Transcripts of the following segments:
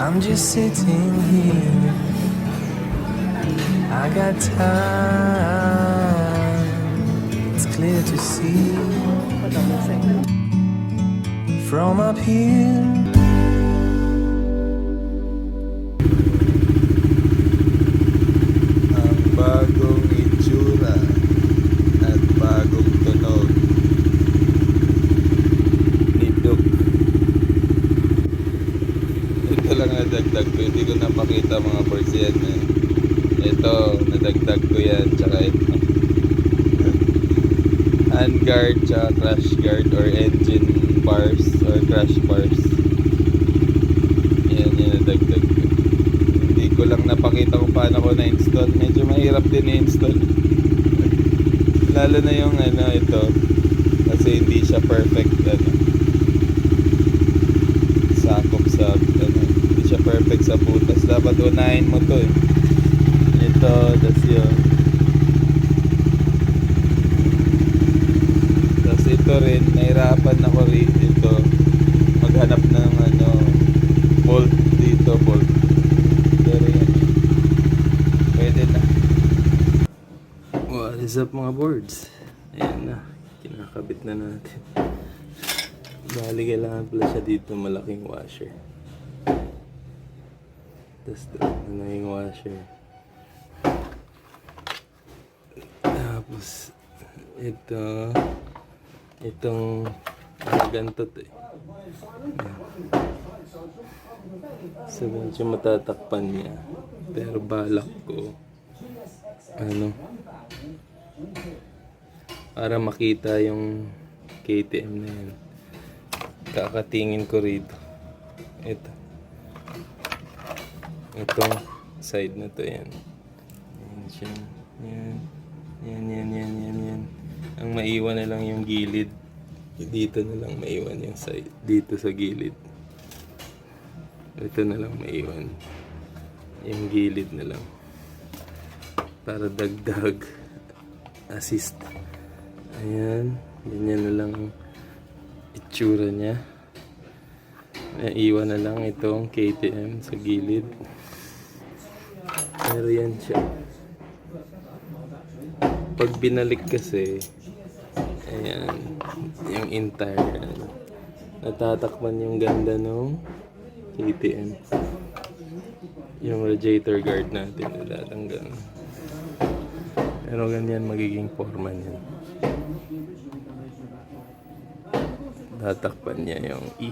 I'm just sitting here. I got time. It's clear to see from up here. Ang bagong itsura at bagong tunog ni Duke. Ito lang nadagdag ko, hindi ko napakita mga boards yan eh. Ito, nadagdag ko yan, tsaka ito handguard, tsaka crash guard or engine bars or crash bars. Yan yung nadagdag ko. Hindi ko lang napakita kung paano ko na-install. Medyo mahirap din i-install. Lalo na yung ito. Kasi hindi siya perfect sakop sa hindi siya perfect sa butas. Dapat unahin mo to eh. Ito, tas yun. Tas ito rin, nahirapan ako rin dito. Maghanap ng bolt dito, bolt. Pero yan. Pwede na. What is up mga boards? Ayan na. Kinakabit na natin. Bali kailangan pala siya dito malaking washer. Tapos drop na yung washer. Tapos itong gantot eh. So medyo matatakpan niya. Pero balak ko para makita yung KTM na yan. Kakatingin ko rito. Itong side na to yan. Yan siya. Yan. Ang maiwan na lang yung gilid. Dito na lang maiwan yung side. Dito sa gilid. Ito na lang maiwan. Yung gilid na lang. Para dagdag assist. Ayan. Ganyan na lang itsura niya. Naiwan na lang itong KTM sa gilid. Pero yan siya. Pag binalik kasi, ayan, yung entire, natatakpan yung ganda ng KTM. Yung radiator guard natin, natatanggal. Pero ganyan magiging forma niyan. Tatakpan niya yung E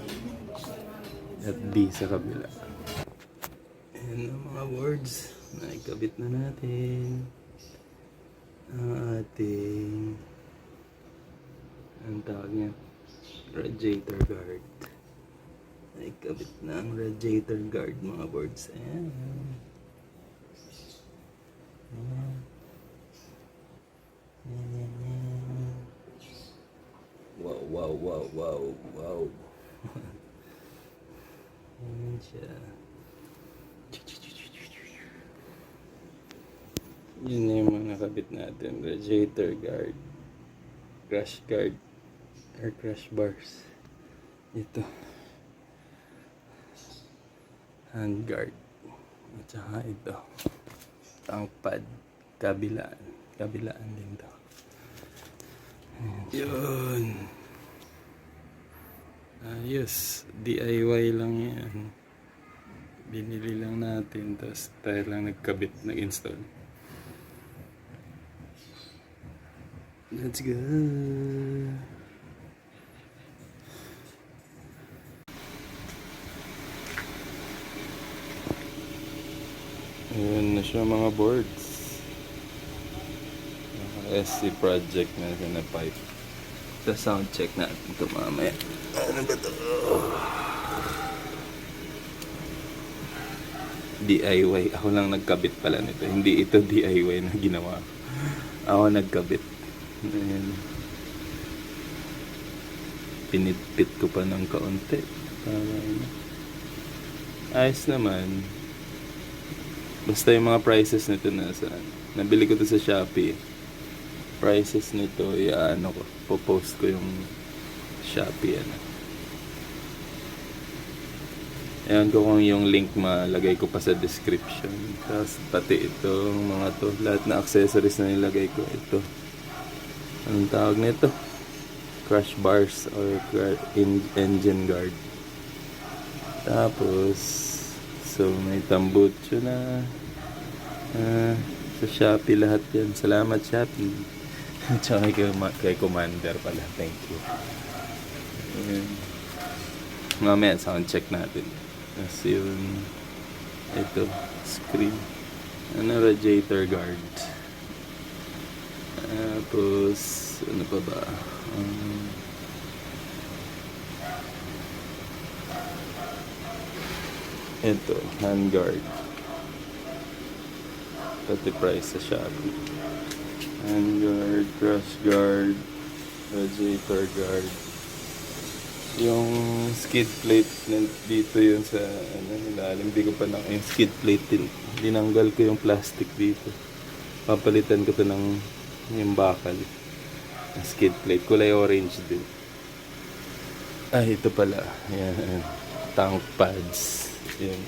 at D sa kabila. Ayan na mga boards. Naikabit na natin ang ating ang tawag niya radiator guard. Naikabit na ang radiator guard mga boards. Ayan. Wow. Ayan siya. Yun na yung mga nakabit natin. Radiator guard, crash guard, or crash bars. Ito. Hand guard. At saka ito. Tank pad. Kabilaan din to. Yun. Ayos. DIY lang yan. Binili lang natin. Tapos tayo lang nag-install. Let's go. Ayan na siya mga boards. SC project natin na pipe. Sa sound check natin ito mamaya. Ano ba ito? DIY. Ako lang nagkabit pala nito. Hindi ito DIY na ginawa. Ako nagkabit. Ayan. Pinitpit ko pa ng kaunti. Ayos naman. Basta yung mga prices nito nabili ko to sa Shopee. Prices nito, popost ko yung Shopee Ayan ko kung yung link malagay ko pa sa description. Tapos pati itong mga to, lahat na accessories na nilagay ko. Ito, anong tawag nito? Crash bars or engine guard. Tapos, so may tambucho na. Sa Shopee lahat yan. Salamat Shopee. Tsaka kay Commander pala. Thank you. Ayan. Mamaya sound check natin. Tapos yun, ito, screen. Ano, radiator guard. Tapos, ano pa ba? Ito, hand guard. Pati price sa Shopee. Hand guard, crash guard, radiator guard. Yung skid plate dito yun sa ilalim. Hindi ko pa yung skid plate din. Dinanggal ko yung plastic dito. Papalitan ko to ng yung bakal. Yung skid plate. Kulay orange din. Ito pala. Yan. Tank pads. Yan.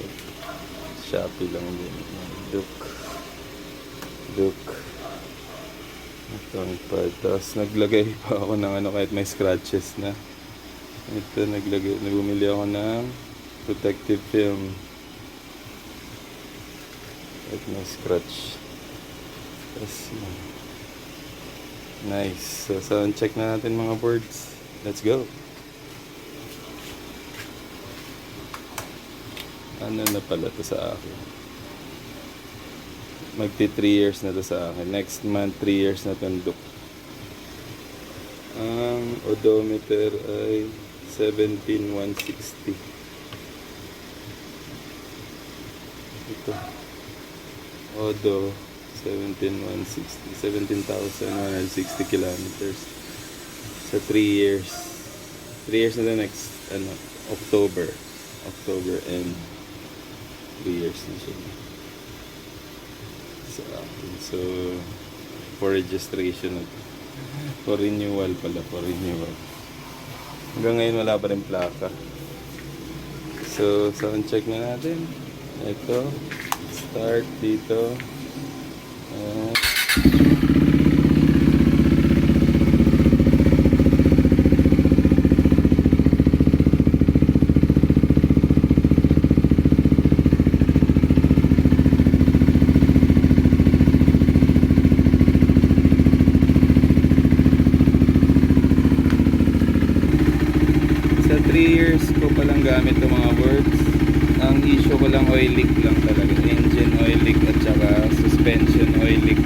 Shopee lang din. Look. Tank pad. Tapos naglagay pa ako ng kahit may scratches na. Ito, bumili ako ng protective film at may scratch. Nice. So sound check na natin mga boards. Let's go. Ano na pala to sa akin? Magti 3 years na to sa akin. Next month 3 years na tandok. Ang odometer ay 17,160. Ito. Odo 17,160. 17,160 kilometers. Sa 3 years. 3 years na next October and 3 years na siya. So for registration for renewal pala. Hanggang ngayon wala pa rin plaka. So sound check na natin. Ito, start dito. Sa 3 years ko palang gamit itong mga boards. Ang issue ko lang oil leak lang talaga. Engine oil leak at saka suspension oil leak.